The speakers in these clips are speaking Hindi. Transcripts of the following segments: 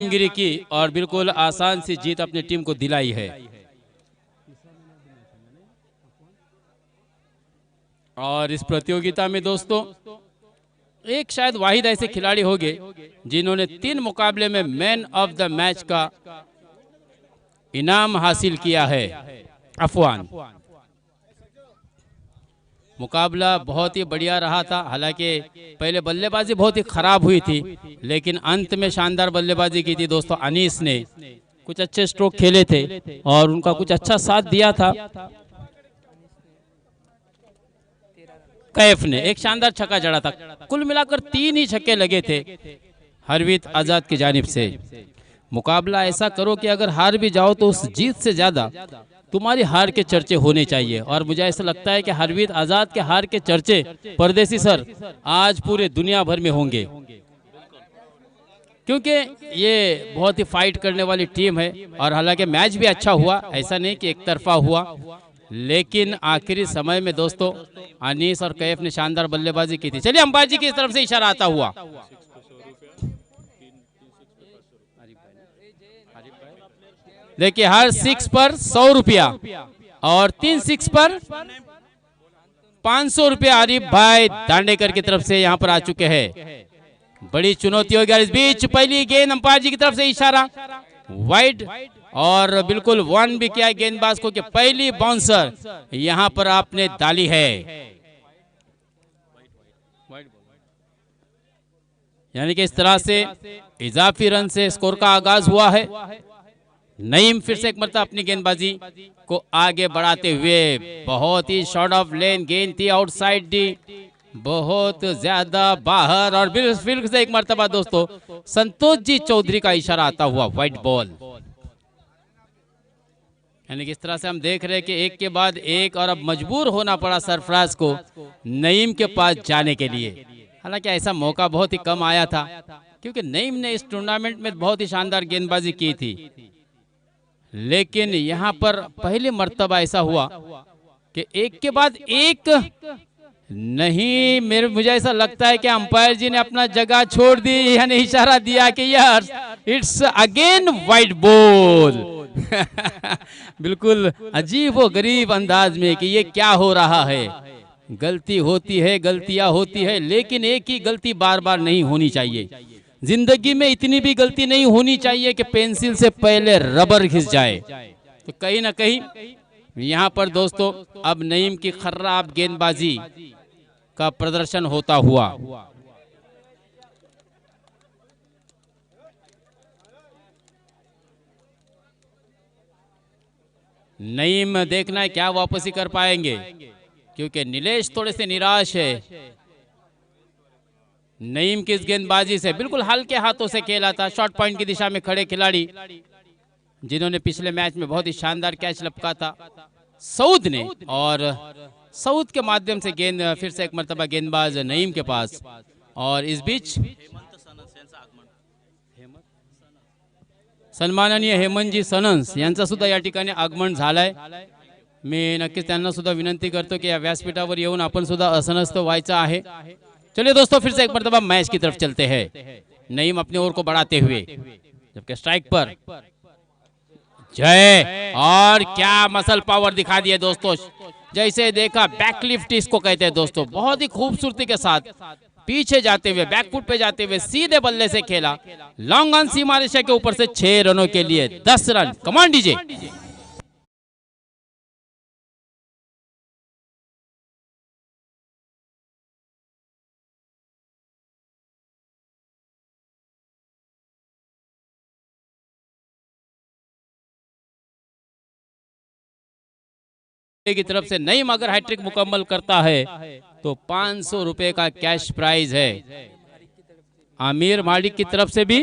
गिरी की और बिल्कुल आसान सी जीत अपनी टीम को दिलाई है। और इस प्रतियोगिता में दोस्तों एक शायद वाहिद ऐसे खिलाड़ी होंगे जिन्होंने 3 मुकाबले में मैन ऑफ द मैच का इनाम हासिल किया है। अफवान मुकाबला बहुत ही बढ़िया रहा था। हालांकि पहले बल्लेबाजी बहुत ही खराब हुई थी, लेकिन अंत में शानदार बल्लेबाजी की थी दोस्तों। अनीस ने कुछ अच्छे स्ट्रोक खेले थे और उनका कुछ अच्छा साथ दिया था। कैफ ने एक शानदार छक्का जड़ा था। कुल मिलाकर 3 ही छक्के लगे थे हरवीत आजाद की जानिब से। मुकाबला ऐसा करो कि अगर हार भी जाओ तो उस जीत से ज्यादा तुम्हारी हार के चर्चे होने चाहिए। और मुझे ऐसा लगता है कि हरवीत आजाद के हार के चर्चे परदेसी सर आज पूरे दुनिया भर में होंगे, क्योंकि ये बहुत ही फाइट करने वाली टीम है। और हालांकि मैच भी अच्छा हुआ, ऐसा नहीं कि एक तरफा हुआ, लेकिन आखिरी समय में दोस्तों अनीस और कैफ ने शानदार बल्लेबाजी की थी। चलिए अंपायर जी की तरफ से इशारा आता हुआ। देखिए हर 6 पर 100 रुपया और 3 6 पर 500 रुपया आरिफ भाई दांडेकर की तरफ से यहाँ पर आ चुके हैं। बड़ी चुनौती होगी। इस बीच पहली गेंद अंपायर जी की तरफ से इशारा वाइड और बिल्कुल 1 भी किया गेंदबाज को कि पहली बाउंसर यहाँ पर आपने डाली है। यानी कि इस तरह से इजाफी रन से स्कोर का आगाज हुआ है। नईम फिर से एक मरतबा अपनी गेंदबाजी को आगे बढ़ाते हुए, बहुत ही शॉर्ट ऑफ लेन गेंद थी, आउटसाइड दी, बहुत ज्यादा बाहर। और फिर से एक मरतबा दोस्तों संतोष जी चौधरी का इशारा आता हुआ व्हाइट बॉल। यानी कि इस तरह से हम देख रहे हैं कि एक के बाद एक, और अब मजबूर होना पड़ा सरफराज को नईम के पास जाने के लिए। हालांकि ऐसा मौका बहुत ही कम आया था, क्योंकि नईम ने इस टूर्नामेंट में बहुत ही शानदार गेंदबाजी की थी। लेकिन यहाँ पर पहली मर्तबा ऐसा हुआ कि एक के बाद एक नहीं, मुझे ऐसा लगता है कि अंपायर जी ने अपना जगह छोड़ दी, यानी इशारा दिया कि यार इट्स अगेन वाइड बॉल। बिल्कुल अजीब व गरीब अंदाज में कि ये क्या हो रहा है। गलती होती है, गलतियां होती है, लेकिन एक ही गलती बार बार नहीं होनी चाहिए। जिंदगी में इतनी भी गलती नहीं होनी चाहिए कि पेंसिल से पहले रबर घिस जाए। तो कहीं ना कहीं यहाँ पर दोस्तों अब नईम की खराब गेंदबाजी का प्रदर्शन होता हुआ। नईम देखना है क्या वापसी कर पाएंगे, क्योंकि नीलेश थोड़े से निराश है। नईम की इस गेंदबाजी से बिल्कुल हल्के हाथों से खेला था। शॉर्ट पॉइंट की दिशा में खड़े खिलाड़ी जिन्होंने पिछले मैच में बहुत ही शानदार कैच लपका था सऊद ने, और सऊद के माध्यम से गेंद फिर से एक मरतबा गेंदबाज नईम के पास। और इस बीच सन्माननीय हेमंतजी सनन्स यांचा सुद्धा या ठिकाणी आगमन झालंय। मी नक्कीच त्यांना सुद्धा विनंती करतो कि या व्यासपीठावर येऊन आपण सुद्धा असनस्त व्हायचं आहे। चलिए दोस्तों फिर से एक मरतबा मैच की तरफ चलते हैं। नईम अपनी ओर को बढ़ाते हुए, जबकि स्ट्राइक पर जय, और क्या मसल पावर दिखा दिया दोस्तों। जैसे देखा बैकलिफ्ट इसको कहते हैं दोस्तों, बहुत ही खूबसूरती के साथ पीछे जाते हुए, बैकफुट पे जाते हुए सीधे बल्ले से खेला। लॉन्ग ऑन सीमा रेखा के ऊपर से 6 रनों के लिए 10 रन। Command DJ. की तरफ से नईम अगर हैट्रिक मुकम्मल करता है तो 500 रुपए का कैश प्राइज है। आमिर मालिक की तरफ से भी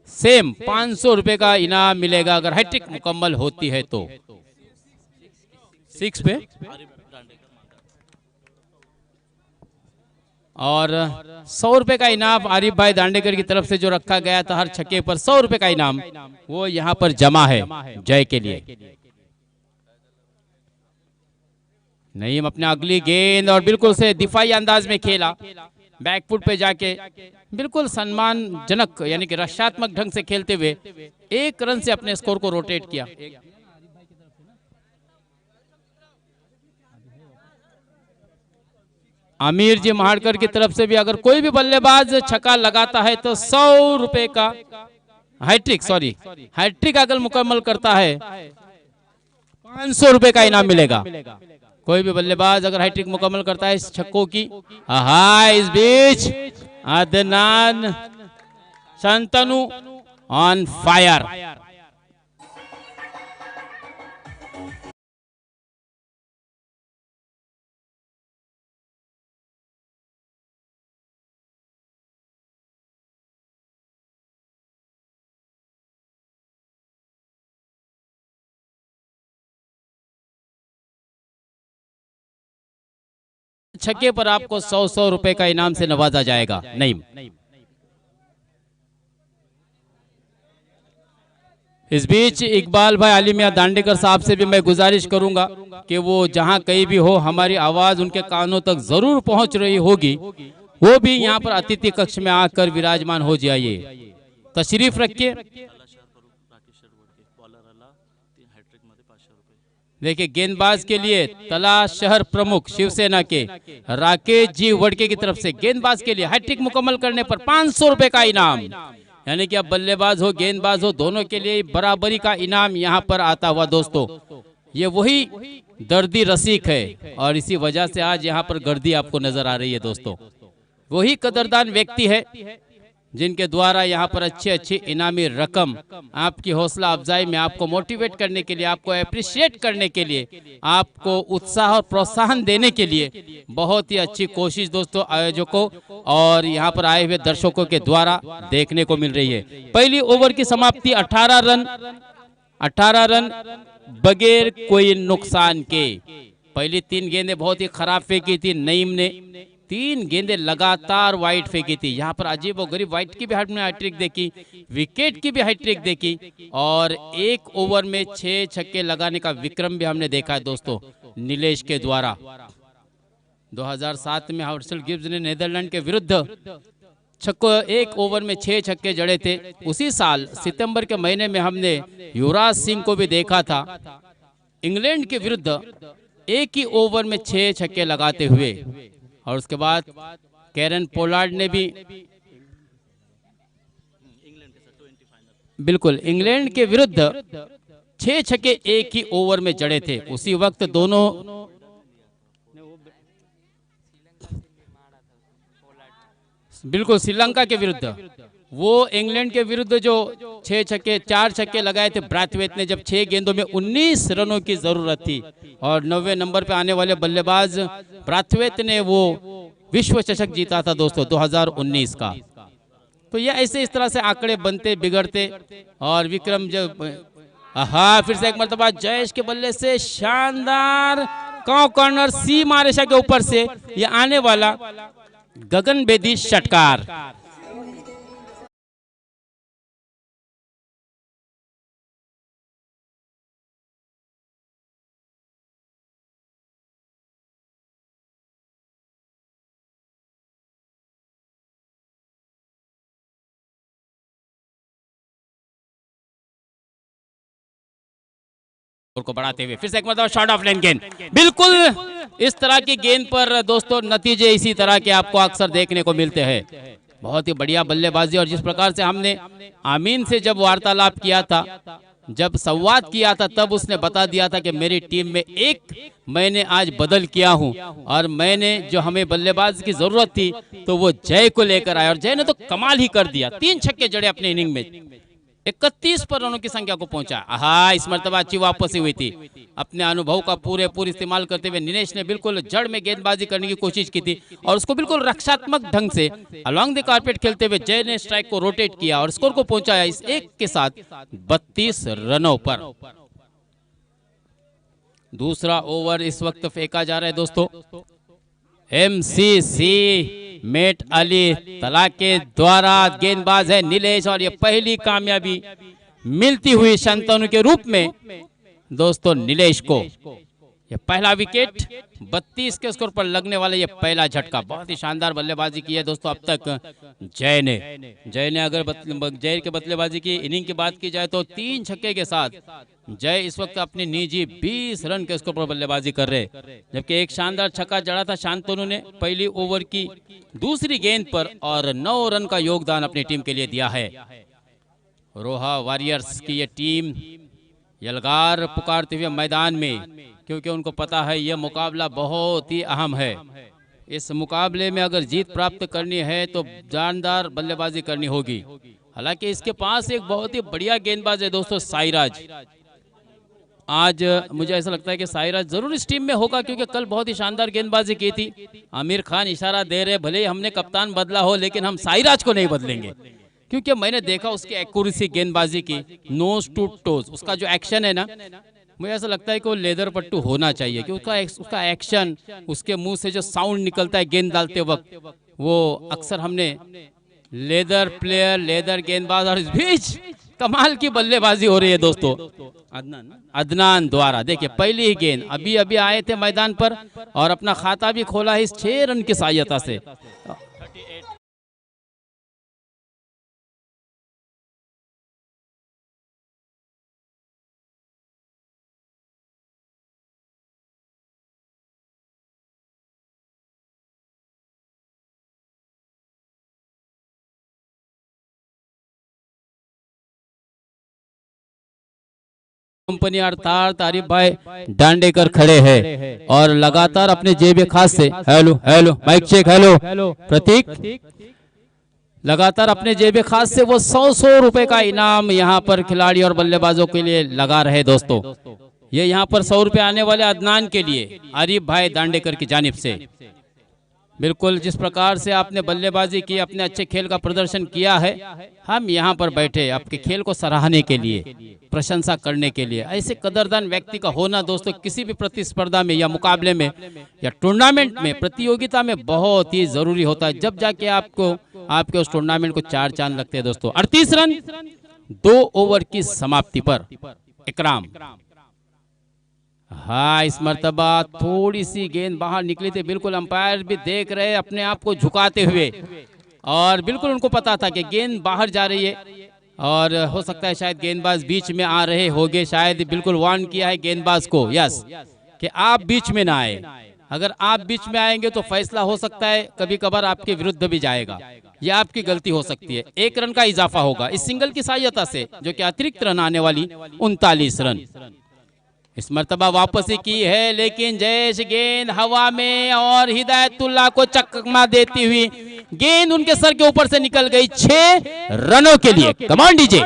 सेम 500 रुपए का इनाम मिलेगा अगर हैट्रिक मुकम्मल होती है तो। 6 पे और 100 रुपए का इनाम आरिफ भाई दांडेकर की तरफ से जो रखा गया था हर छक्के पर 100 रुपए का इनाम, वो यहाँ पर जमा है जय के लिए। नईम अपने अगली गेंद और बिल्कुल से दिफाई अंदाज में खेला, बैकफुट पे जाके बिल्कुल सम्मानजनक यानी कि रक्षात्मक ढंग से खेलते हुए 1 रन से अपने स्कोर को रोटेट किया। आमिर जी महाड़कर की तरफ से भी अगर कोई भी बल्लेबाज छक्का लगाता है तो 100 रुपए का हैट्रिक अगर मुकम्मल करता है 500 रुपए का इनाम मिलेगा। कोई भी बल्लेबाज अगर हैट्रिक मुकम्मल करता है इस छक्कों की। इस बीच अदनान शंतनु ऑन फायर। छक्के पर आपको 100 रुपए का इनाम से नवाजा जाएगा। नईम, इस बीच इकबाल भाई आलिमिया दांडेकर साहब से भी मैं गुजारिश करूंगा कि वो जहां कहीं भी हो हमारी आवाज उनके कानों तक जरूर पहुंच रही होगी, वो भी यहां पर अतिथि कक्ष में आकर विराजमान हो जाइए, तशरीफ रखिए। देखिए गेंदबाज के लिए तला शहर प्रमुख शिवसेना के राकेश जी वड़के की तरफ से गेंदबाज के लिए हैट्रिक मुकम्मल करने पर 500 रुपए का इनाम, यानी कि अब बल्लेबाज हो गेंदबाज हो दोनों के लिए बराबरी का इनाम यहां पर आता हुआ। दोस्तों ये वही दर्दी रसीक है और इसी वजह से आज यहां पर गर्दी आपको नजर आ रही है। दोस्तों वही कदरदान व्यक्ति है जिनके द्वारा यहाँ पर अच्छी इनामी रकम आपकी हौसला अफजाई में, आपको मोटिवेट करने के लिए, आपको अप्रिशिएट करने के लिए, आपको उत्साह और प्रोत्साहन देने के लिए बहुत ही अच्छी कोशिश दोस्तों आयोजकों और यहाँ पर आए हुए दर्शकों के द्वारा देखने को मिल रही है। पहली ओवर की समाप्ति 18 रन बगैर कोई नुकसान के। पहली 3 गेंदें बहुत ही खराब फेंकी थी नईम ने, 3 गेंदें लगातार वाइड फेंकी थी। यहाँ पर अजीब और गरीब वाइड की भी हमने हैट्रिक देखी, विकेट की भी हैट्रिक देखी और 1 ओवर में 6 छक्के लगाने का विक्रम भी हमने देखा है दोस्तों नीलेश के द्वारा। 2007 में हर्षल गिब्स ने नीदरलैंड के विरुद्ध 1 ओवर में 6 छक्के जड़े थे। उसी साल सितंबर के महीने में हमने युवराज सिंह को भी देखा था इंग्लैंड के विरुद्ध 1 ही ओवर में 6 छक्के लगाते हुए। और उसके बाद कैरन पोलार्ड ने भी बिल्कुल इंग्लैंड के विरुद्ध 6 छक्के 1 ही ओवर में जड़े थे। उसी वक्त दोनों बिल्कुल श्रीलंका के विरुद्ध, वो इंग्लैंड के विरुद्ध जो 4 छक्के लगाए थे ब्रैथवेट ने, जब 6 गेंदों में 19 रनों की जरूरत थी और 90 नंबर पे आने वाले बल्लेबाज ब्रैथवेट ने वो विश्व चषक जीता था दोस्तों 2019 का। तो ये ऐसे इस तरह से आंकड़े बनते बिगड़ते और विक्रम जब फिर से एक मरतबा जयेश के बल्ले से शानदार कॉर्नर सी मारेशा के ऊपर से ये आने वाला गगन बेदी षटकार। को बढ़ाते हुए फिर से एक मतलब शॉट ऑफ लेन गेंद। बिल्कुल इस तरह की गेंद पर दोस्तों नतीजे इसी तरह के आपको अक्सर देखने को मिलते हैं। बहुत ही बढ़िया बल्लेबाजी और जिस प्रकार से हमने आमीन से जब वार्तालाप किया था, जब संवाद किया था, तब उसने बता दिया था कि मेरी टीम में एक मैंने आज बदल किया हूं और मैंने जो हमें बल्लेबाज की जरूरत थी तो वो जय को लेकर आया और जय ने तो कमाल ही कर दिया। 3 छक्के जड़े अपने इनिंग में, 31 पर रनों की संख्या को पहुंचा। इस मर्तबा अच्छी वापसी हुई थी। अपने अनुभव का पूरे इस्तेमाल करते हुए निलेश ने बिल्कुल जड़ में गेंदबाजी करने की कोशिश की थी और उसको बिल्कुल रक्षात्मक ढंग से अलॉन्ग द कारपेट खेलते हुए जय ने स्ट्राइक को रोटेट किया और स्कोर को पहुंचाया इस एक के साथ 32 रनों पर। दूसरा ओवर इस वक्त फेंका जा रहा है दोस्तों। MCC मेट अली तला के द्वारा गेंदबाज है नीलेश और ये पहली कामयाबी मिलती हुई शंतनु के रूप में दोस्तों नीलेश को। ये पहला विकेट 32 के स्कोर पर लगने वाला ये पहला झटका। बहुत ही शानदार बल्लेबाजी की है दोस्तों अब तक जय ने अगर जय के बल्लेबाजी की इनिंग की बात की जाए तो 3 छक्के के साथ जय इस वक्त अपनी निजी 20 रन के स्कोर पर बल्लेबाजी कर रहे, जबकि एक शानदार छक्का जड़ा था शांतनु ने पहली ओवर की दूसरी गेंद पर और 9 रन का योगदान अपनी टीम के लिए दिया है। रोहा वॉरियर्स की ये टीम यलगार पुकारते हुए मैदान में, क्योंकि उनको पता है यह मुकाबला बहुत ही अहम है। इस मुकाबले में अगर जीत प्राप्त करनी है तो जानदार बल्लेबाजी करनी होगी। हालांकि इसके पास एक बहुत ही बढ़िया गेंदबाज है दोस्तों साईराज। आज मुझे ऐसा लगता है कि साईराज जरूर इस टीम में होगा, क्योंकि कल बहुत ही शानदार गेंदबाजी की थी। आमिर खान इशारा दे रहे भले ही हमने कप्तान बदला हो लेकिन हम साईराज को नहीं बदलेंगे, क्योंकि मैंने देखा उसकी एक्यूरेसी गेंदबाजी की, नोज टू टोज, उसका जो एक्शन है ना, मुझे ऐसा लगता है कि वो लेदर पट्टू होना चाहिए कि उसका एक्शन, उसके मुंह से जो साउंड निकलता है गेंद डालते वक्त, वो अक्सर हमने लेदर प्लेयर, लेदर गेंदबाज, और इस बीच कमाल की बल्लेबाजी हो रही है दोस्तों अदनान द्वारा। देखिए पहली ही गेंद, अभी अभी आए थे मैदान पर और अपना खाता भी खोला है इस 6 रन की सहायता से। कंपनी अर्थात आरिफ भाई दांडेकर खड़े हैं और लगातार अपने जेब खास से hello hello mic check, hello Prateek, लगातार अपने जेब खास से वो 100 रुपए का इनाम यहाँ पर खिलाड़ी और बल्लेबाजों के लिए लगा रहे दोस्तों। ये यहाँ पर 100 रुपए आने वाले अदनान के लिए आरिफ भाई दांडेकर की जानिब से। बिल्कुल जिस प्रकार से आपने बल्लेबाजी की, अपने अच्छे खेल का प्रदर्शन किया है, हम यहाँ पर बैठे आपके खेल को सराहने के लिए, प्रशंसा करने के लिए। ऐसे कदरदान व्यक्ति का होना दोस्तों किसी भी प्रतिस्पर्धा में या मुकाबले में या टूर्नामेंट में, प्रतियोगिता में बहुत ही जरूरी होता है, जब जाके आपके उस टूर्नामेंट को 4 चांद लगते हैं दोस्तों। 38 रन 2 ओवर की समाप्ति पर इकराम। हाँ, इस मर्तबा थोड़ी सी गेंद बाहर निकली थी, बिल्कुल अंपायर भी देख रहे अपने आप को झुकाते हुए, और बिल्कुल उनको पता था कि गेंद बाहर जा रही है और हो सकता है शायद गेंदबाज बीच में आ रहे होंगे, शायद बिल्कुल वार्न किया है गेंदबाज को, यस, कि आप बीच में ना आए। अगर आप बीच में आएंगे तो फैसला हो सकता है कभी कभार आपके विरुद्ध भी जाएगा, यह आपकी गलती हो सकती है। 1 रन का इजाफा होगा इस सिंगल की सहायता से, जो कि अतिरिक्त रन आने वाली 39 रन इस मर्तबा वापसी की है, लेकिन जयेश गेंद हवा में और हिदायतुल्लाह को चकमा देती हुई गेंद उनके सर के ऊपर से निकल गई 6 रनों के लिए। कमान डीजे।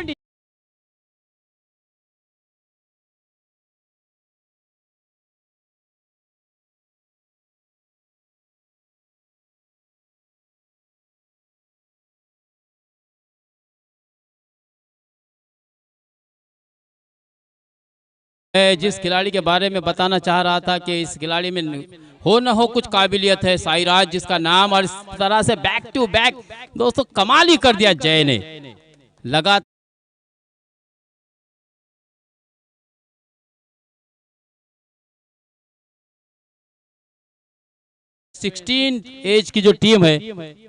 जिस खिलाड़ी के बारे में बताना चाह रहा था कि इस खिलाड़ी में हो न हो कुछ काबिलियत है, साईराज जिसका नाम, और इस तरह से बैक टू बैक दोस्तों कमाल ही कर दिया जय ने। लगातार 16 एज की जो टीम है,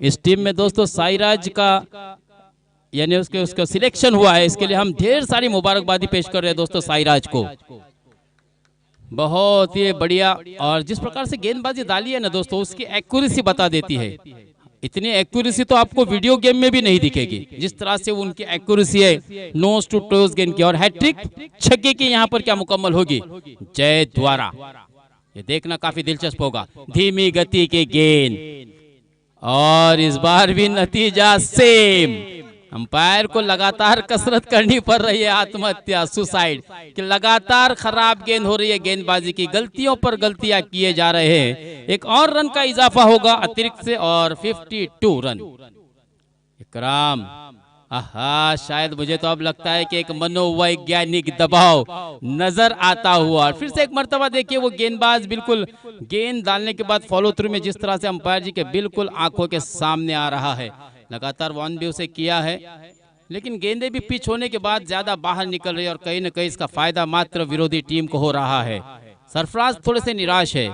इस टीम में दोस्तों साईराज का यानी उसका सिलेक्शन हुआ है, इसके लिए हम ढेर सारी मुबारकबादी पेश कर रहे हैं दोस्तों साईराज को। बहुत ही बढ़िया, और जिस प्रकार से गेंदबाजी डाली है ना दोस्तों, उसकी एक्यूरेसी बता देती है। इतनी एक्यूरेसी तो आपको वीडियो गेम में भी नहीं दिखेगी, जिस तरह से वो उनकी एक्यूरेसी है नोज टू टोज गेंद की। और हैट्रिक छक्के की यहाँ पर क्या मुकम्मल होगी जय द्वारा, ये देखना काफी दिलचस्प होगा। धीमी गति की गेंद, और इस बार भी नतीजा सेम। अंपायर को लगातार कसरत करनी पड़ रही है, आत्महत्या, सुसाइड, कि लगातार खराब गेंद हो रही है, गेंदबाजी की गलतियों पर गलतियां किए जा रहे हैं। एक और रन का इजाफा होगा अतिरिक्त से और 52 रन। इकराम, आहा, शायद मुझे तो अब लगता है कि एक मनोवैज्ञानिक दबाव नजर आता हुआ। फिर से एक मर्तबा देखिए वो गेंदबाज बिल्कुल गेंद डालने के बाद फॉलो थ्रू में जिस तरह से अंपायर जी के बिल्कुल आंखों के सामने आ रहा है। लगातार वन भी उसे किया है, लेकिन गेंदे भी पिच होने के बाद ज्यादा बाहर निकल रही है और कहीं न कहीं इसका फायदा मात्र विरोधी टीम को हो रहा है। सरफराज थोड़े से निराश है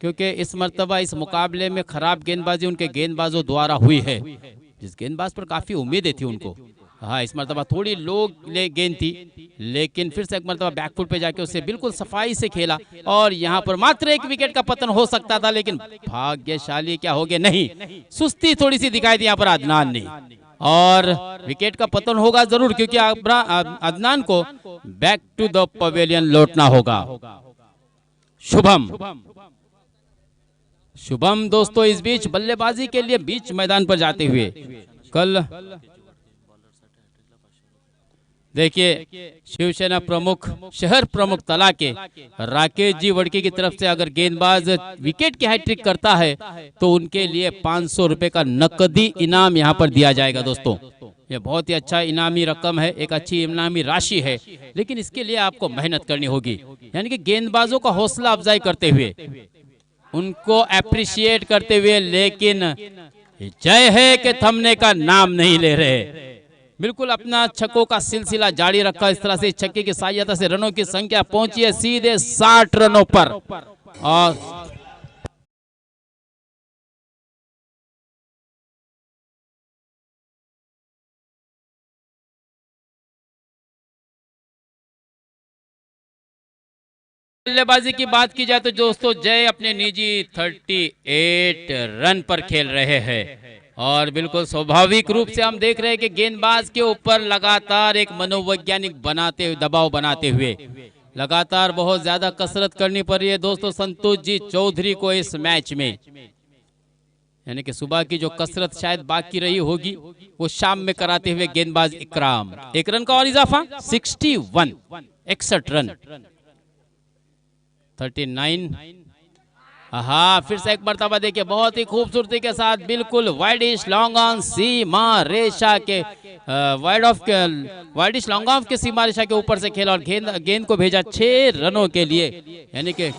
क्योंकि इस मर्तबा इस मुकाबले में खराब गेंदबाजी उनके गेंदबाजों द्वारा हुई है, जिस गेंदबाज पर काफ़ी उम्मीदें थी उनको। हाँ, इस मरतबा थोड़ी लो गेंद थी, लेकिन फिर से एक मरतबा बैकफुट पे जाके उसे बिल्कुल सफाई से खेला और यहाँ पर मात्र एक विकेट का पतन हो सकता था, लेकिन भाग्यशाली क्या हो गया, नहीं, सुस्ती थोड़ी सी दिखाई दी यहाँ पर अदनान ने और विकेट का पतन होगा जरूर क्योंकि अदनान को बैक टू द पवेलियन लौटना होगा। शुभम दोस्तों इस बीच बल्लेबाजी के लिए बीच मैदान पर जाते हुए कल देखिए शिवसेना प्रमुख शहर प्रमुख तला के राकेश जी वड़के की तरफ से अगर गेंदबाज विकेट की हैट्रिक करता है तो उनके लिए 500 रुपए का नकदी इनाम यहां पर दिया जाएगा। दोस्तों ये बहुत ही अच्छा इनामी रकम है, एक अच्छी इनामी राशि है, लेकिन इसके लिए आपको मेहनत करनी होगी, यानी कि गेंदबाजों का हौसला अफजाई करते हुए, उनको अप्रिशिएट करते हुए, लेकिन जय है कि थमने का नाम नहीं ले रहे। बिल्कुल अपना छक्कों का सिलसिला जारी रखा, इस तरह से छक्के की सहायता से रनों की संख्या पहुंची है सीधे 60 रनों पर और बल्लेबाजी की बात की जाए तो दोस्तों जय अपने निजी 38 रन पर खेल रहे हैं और बिल्कुल स्वाभाविक रूप से हम देख रहे हैं कि गेंदबाज के ऊपर लगातार एक मनोवैज्ञानिक दबाव बनाते हुए लगातार बहुत ज्यादा कसरत करनी पड़ रही है दोस्तों संतोष जी चौधरी को इस मैच में, यानी कि सुबह की जो कसरत शायद बाकी रही होगी वो शाम में कराते हुए गेंदबाज इकराम। एक रन का और इजाफा 61 रन 39। हाँ फिर से एक मरतबा देखिए बहुत ही खूबसूरती के साथ बिल्कुल वाइडिश लॉन्ग ऑन सीमा रेशा के वाइडिश लॉन्ग ऑफ के सीमा रेशा के ऊपर से खेला और गेंद को भेजा 6 रनों के लिए, यानी कि